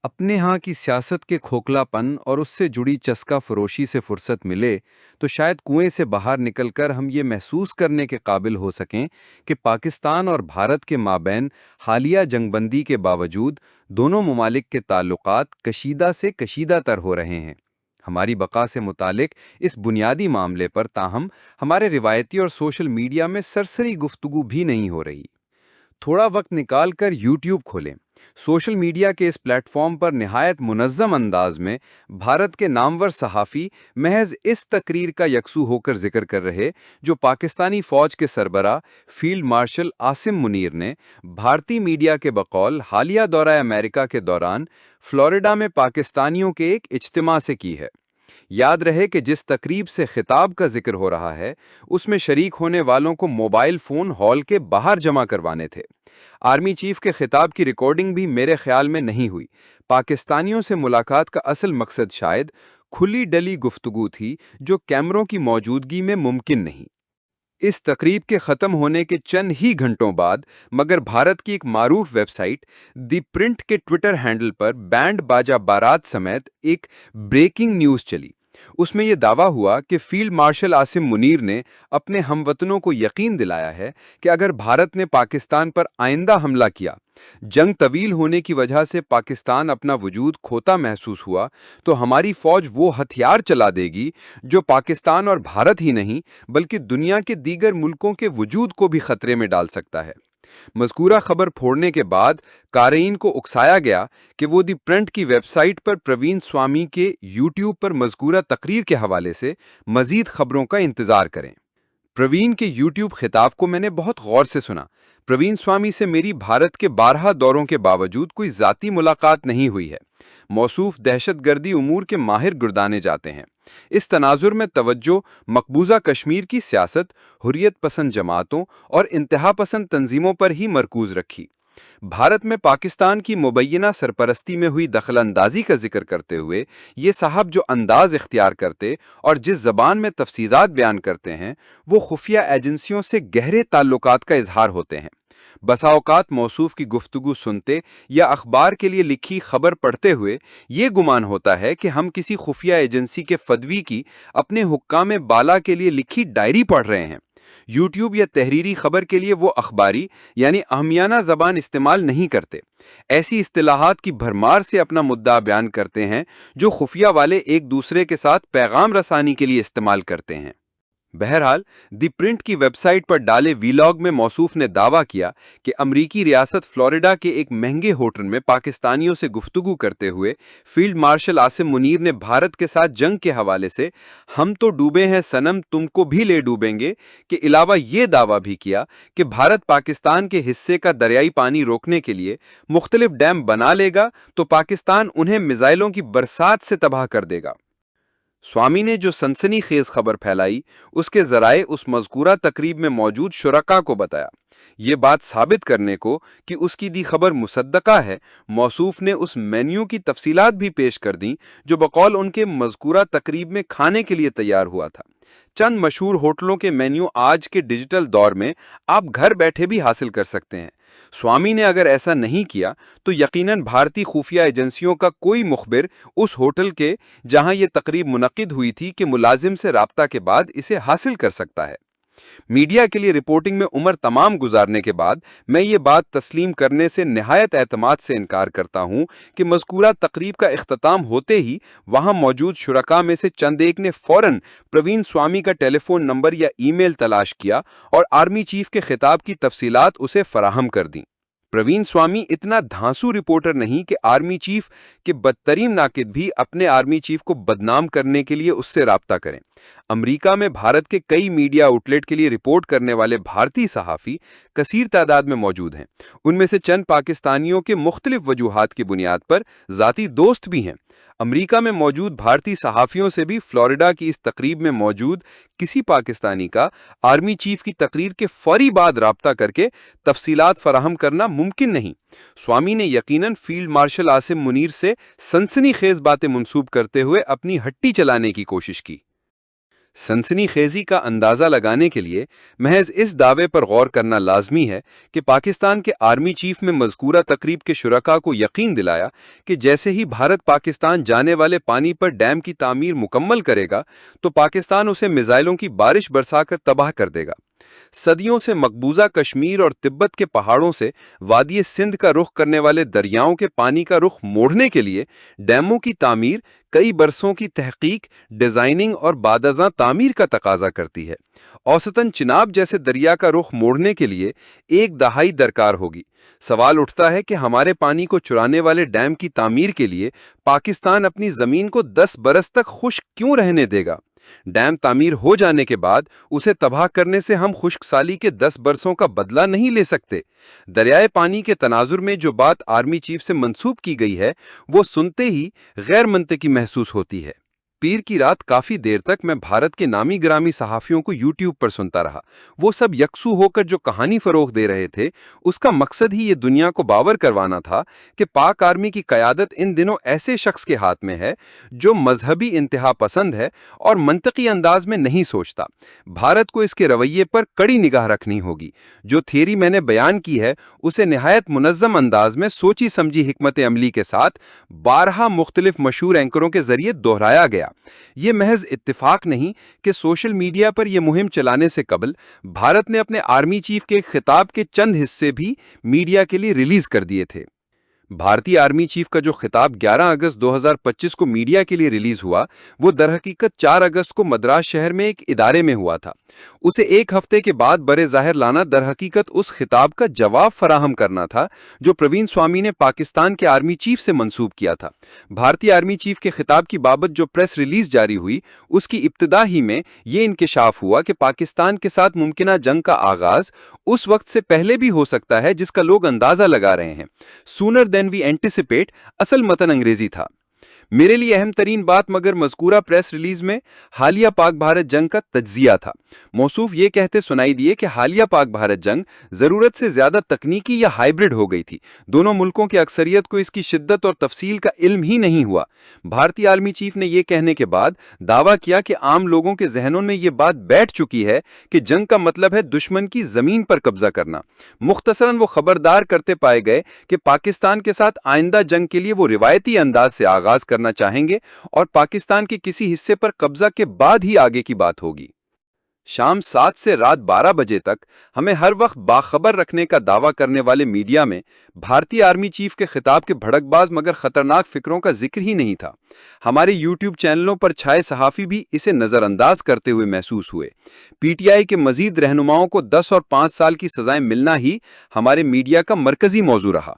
اپنے ہاں کی سیاست کے کھوکھلاپن اور اس سے جڑی چسکا فروشی سے فرصت ملے تو شاید کنویں سے باہر نکل کر ہم یہ محسوس کرنے کے قابل ہو سکیں کہ پاکستان اور بھارت کے مابین حالیہ جنگ بندی کے باوجود دونوں ممالک کے تعلقات کشیدہ سے کشیدہ تر ہو رہے ہیں۔ ہماری بقا سے متعلق اس بنیادی معاملے پر تاہم ہمارے روایتی اور سوشل میڈیا میں سرسری گفتگو بھی نہیں ہو رہی۔ تھوڑا وقت نکال کر یوٹیوب کھولیں۔ سوشل میڈیا کے اس پلیٹ فارم پر نہایت منظم انداز میں بھارت کے نامور صحافی محض اس تقریر کا یکسو ہو کر ذکر کر رہے جو پاکستانی فوج کے سربراہ فیلڈ مارشل عاصم منیر نے بھارتی میڈیا کے بقول حالیہ دورہ امریکہ کے دوران فلوریڈا میں پاکستانیوں کے ایک اجتماع سے کی ہے۔ یاد رہے کہ جس تقریب سے خطاب کا ذکر ہو رہا ہے اس میں شریک ہونے والوں کو موبائل فون ہال کے باہر جمع کروانے تھے۔ آرمی چیف کے خطاب کی ریکارڈنگ بھی میرے خیال میں نہیں ہوئی۔ پاکستانیوں سے ملاقات کا اصل مقصد شاید کھلی ڈلی گفتگو تھی جو کیمروں کی موجودگی میں ممکن نہیں۔ اس تقریب کے ختم ہونے کے چند ہی گھنٹوں بعد مگر بھارت کی ایک معروف ویب سائٹ دی پرنٹ کے ٹویٹر ہینڈل پر بینڈ باجا بارات سمیت ایک بریکنگ نیوز چلی۔ اس میں یہ دعویٰ ہوا کہ فیلڈ مارشل عاصم منیر نے اپنے ہم وطنوں کو یقین دلایا ہے کہ اگر بھارت نے پاکستان پر آئندہ حملہ کیا، جنگ طویل ہونے کی وجہ سے پاکستان اپنا وجود کھوتا محسوس ہوا، تو ہماری فوج وہ ہتھیار چلا دے گی جو پاکستان اور بھارت ہی نہیں بلکہ دنیا کے دیگر ملکوں کے وجود کو بھی خطرے میں ڈال سکتا ہے۔ مذکورہ خبر پھوڑنے کے بعد قارئین کو اکسایا گیا کہ وہ دی پرنٹ کی ویب سائٹ پر پروین سوامی کے یوٹیوب پر مذکورہ تقریر کے حوالے سے مزید خبروں کا انتظار کریں۔ پروین کے یوٹیوب خطاب کو میں نے بہت غور سے سنا۔ پروین سوامی سے میری بھارت کے 12 دوروں کے باوجود کوئی ذاتی ملاقات نہیں ہوئی ہے۔ موصوف دہشت گردی امور کے ماہر گردانے جاتے ہیں۔ اس تناظر میں توجہ مقبوضہ کشمیر کی سیاست، حریت پسند جماعتوں اور انتہا پسند تنظیموں پر ہی مرکوز رکھی۔ بھارت میں پاکستان کی مبینہ سرپرستی میں ہوئی دخل اندازی کا ذکر کرتے ہوئے یہ صاحب جو انداز اختیار کرتے اور جس زبان میں تفصیلات بیان کرتے ہیں وہ خفیہ ایجنسیوں سے گہرے تعلقات کا اظہار ہوتے ہیں۔ بسا اوقات موصوف کی گفتگو سنتے یا اخبار کے لیے لکھی خبر پڑھتے ہوئے یہ گمان ہوتا ہے کہ ہم کسی خفیہ ایجنسی کے فدوی کی اپنے حکام بالا کے لیے لکھی ڈائری پڑھ رہے ہیں۔ یوٹیوب یا تحریری خبر کے لیے وہ اخباری یعنی اہمیانہ زبان استعمال نہیں کرتے، ایسی اصطلاحات کی بھرمار سے اپنا مدعا بیان کرتے ہیں جو خفیہ والے ایک دوسرے کے ساتھ پیغام رسانی کے لیے استعمال کرتے ہیں۔ بہرحال دی پرنٹ کی ویب سائٹ پر ڈالے ویلاگ میں موصوف نے دعویٰ کیا کہ امریکی ریاست فلوریڈا کے ایک مہنگے ہوٹل میں پاکستانیوں سے گفتگو کرتے ہوئے فیلڈ مارشل عاصم منیر نے بھارت کے ساتھ جنگ کے حوالے سے ہم تو ڈوبے ہیں صنم تم کو بھی لے ڈوبیں گے کے علاوہ یہ دعویٰ بھی کیا کہ بھارت پاکستان کے حصے کا دریائی پانی روکنے کے لیے مختلف ڈیم بنا لے گا تو پاکستان انہیں میزائلوں کی برسات سے تباہ کر دے گا۔ سوامی نے جو سنسنی خیز خبر پھیلائی اس کے ذرائع اس مذکورہ تقریب میں موجود شرکاء کو بتایا۔ یہ بات ثابت کرنے کو کہ اس کی دی خبر مصدقہ ہے، موصوف نے اس مینیو کی تفصیلات بھی پیش کر دیں جو بقول ان کے مذکورہ تقریب میں کھانے کے لیے تیار ہوا تھا۔ چند مشہور ہوٹلوں کے مینیو آج کے ڈیجیٹل دور میں آپ گھر بیٹھے بھی حاصل کر سکتے ہیں۔ سوامی نے اگر ایسا نہیں کیا تو یقیناً بھارتی خفیہ ایجنسیوں کا کوئی مخبر اس ہوٹل کے جہاں یہ تقریب منعقد ہوئی تھی کہ ملازم سے رابطہ کے بعد اسے حاصل کر سکتا ہے۔ میڈیا کے لیے رپورٹنگ میں عمر تمام گزارنے کے بعد میں یہ بات تسلیم کرنے سے نہایت اعتماد سے انکار کرتا ہوں کہ مذکورہ تقریب کا اختتام ہوتے ہی وہاں موجود شرکاء میں سے چند ایک نے فوراً پروین سوامی کا ٹیلی فون نمبر یا ای میل تلاش کیا اور آرمی چیف کے خطاب کی تفصیلات اسے فراہم کر دیں۔ پروین سوامی اتنا دھانسو رپورٹر نہیں کہ آرمی چیف کے بدترین ناقد بھی اپنے آرمی چیف کو بدنام کرنے کے لیے اس سے رابطہ کریں۔ امریکہ میں بھارت کے کئی میڈیا آؤٹ لیٹ کے لیے رپورٹ کرنے والے بھارتی صحافی کثیر تعداد میں موجود ہیں۔ ان میں سے چند پاکستانیوں کے مختلف وجوہات کی بنیاد پر ذاتی دوست بھی ہیں۔ امریکہ میں موجود بھارتی صحافیوں سے بھی فلوریڈا کی اس تقریب میں موجود کسی پاکستانی کا آرمی چیف کی تقریر کے فوری بعد رابطہ کر کے تفصیلات فراہم کرنا ممکن نہیں۔ سوامی نے یقیناً فیلڈ مارشل عاصم منیر سے سنسنی خیز باتیں منسوب کرتے ہوئے اپنی ہٹی چلانے کی کوشش کی۔ سنسنی خیزی کا اندازہ لگانے کے لیے محض اس دعوے پر غور کرنا لازمی ہے کہ پاکستان کے آرمی چیف میں مذکورہ تقریب کے شرکاء کو یقین دلایا کہ جیسے ہی بھارت پاکستان جانے والے پانی پر ڈیم کی تعمیر مکمل کرے گا تو پاکستان اسے میزائلوں کی بارش برسا کر تباہ کر دے گا۔ صدیوں سے مقبوضہ کشمیر اور تبت کے پہاڑوں سے وادی سندھ کا رخ کرنے والے دریاؤں کے پانی کا رخ موڑنے کے لیے ڈیموں کی تعمیر کئی برسوں کی تحقیق، ڈیزائننگ اور بعد ازاں تعمیر کا تقاضا کرتی ہے۔ اوسطاً چناب جیسے دریا کا رخ موڑنے کے لیے 1 دہائی درکار ہوگی۔ سوال اٹھتا ہے کہ ہمارے پانی کو چرانے والے ڈیم کی تعمیر کے لیے پاکستان اپنی زمین کو 10 برس تک خشک کیوں رہنے دے گا؟ ڈیم تعمیر ہو جانے کے بعد اسے تباہ کرنے سے ہم خشک سالی کے 10 برسوں کا بدلہ نہیں لے سکتے۔ دریائے پانی کے تناظر میں جو بات آرمی چیف سے منسوب کی گئی ہے وہ سنتے ہی غیر منطقی محسوس ہوتی ہے۔ پیر کی رات کافی دیر تک میں بھارت کے نامی گرامی صحافیوں کو یوٹیوب پر سنتا رہا۔ وہ سب یکسو ہو کر جو کہانی فروغ دے رہے تھے اس کا مقصد ہی یہ دنیا کو باور کروانا تھا کہ پاک آرمی کی قیادت ان دنوں ایسے شخص کے ہاتھ میں ہے جو مذہبی انتہا پسند ہے اور منطقی انداز میں نہیں سوچتا۔ بھارت کو اس کے رویے پر کڑی نگاہ رکھنی ہوگی۔ جو تھیوری میں نے بیان کی ہے اسے نہایت منظم انداز میں سوچی سمجھی حکمت عملی کے ساتھ 12 مختلف مشہور اینکروں کے ذریعے دہرایا گیا۔ یہ محض اتفاق نہیں کہ سوشل میڈیا پر یہ مہم چلانے سے قبل بھارت نے اپنے آرمی چیف کے خطاب کے چند حصے بھی میڈیا کے لیے ریلیز کر دیے تھے۔ بھارتی آرمی چیف کا جو خطاب 11 اگست 2025 کو میڈیا کے لیے ریلیز ہوا وہ در حقیقت 4 اگست کو مدراس شہر میں ایک ادارے میں ہوا تھا۔ اسے ایک ہفتے کے بعد برے ظاہر لانا در حقیقت اس خطاب کا جواب فراہم کرنا تھا جو پروین سوامی نے پاکستان کے آرمی چیف سے منسوب کیا تھا۔ بھارتی آرمی چیف کے خطاب کی بابت جو پریس ریلیز جاری ہوئی اس کی ابتدا ہی میں یہ انکشاف ہوا کہ پاکستان کے ساتھ ممکنہ جنگ کا آغاز اس وقت سے پہلے بھی ہو سکتا ہے جس کا لوگ اندازہ لگا رہے ہیں۔ سونر دین وی اینٹیسپیٹ اصل متن انگریزی تھا۔ میرے لیے اہم ترین بات مگر مذکورہ پریس ریلیز میں حالیہ پاک بھارت جنگ کا تجزیہ تھا۔ موصوف یہ کہتے سنائی دیے کہ حالیہ پاک بھارت جنگ ضرورت سے زیادہ تکنیکی یا ہائبرڈ ہو گئی تھی۔ دونوں ملکوں کی اکثریت کو اس کی شدت اور تفصیل کا علم ہی نہیں ہوا۔ بھارتی آرمی چیف نے یہ کہنے کے بعد دعویٰ کیا کہ عام لوگوں کے ذہنوں میں یہ بات بیٹھ چکی ہے کہ جنگ کا مطلب ہے دشمن کی زمین پر قبضہ کرنا۔ مختصراً وہ خبردار کرتے پائے گئے کہ پاکستان کے ساتھ آئندہ جنگ کے لیے وہ روایتی انداز سے آغاز کرنا چاہیں گے اور پاکستان کے کسی حصے پر قبضہ کے بعد ہی آگے کی بات ہوگی۔ شام 7 سے رات 12 بجے تک ہمیں ہر وقت باخبر رکھنے کا دعویٰ کرنے والے میڈیا میں بھارتی آرمی چیف کے خطاب کے بھڑک باز مگر خطرناک فکروں کا ذکر ہی نہیں تھا۔ ہمارے یوٹیوب چینلوں پر چھائے صحافی بھی اسے نظر انداز کرتے ہوئے محسوس ہوئے۔ پی ٹی آئی کے مزید رہنماؤں کو 10 اور 5 سال کی سزائیں ملنا ہی ہمارے میڈیا کا مرکزی موضوع رہا۔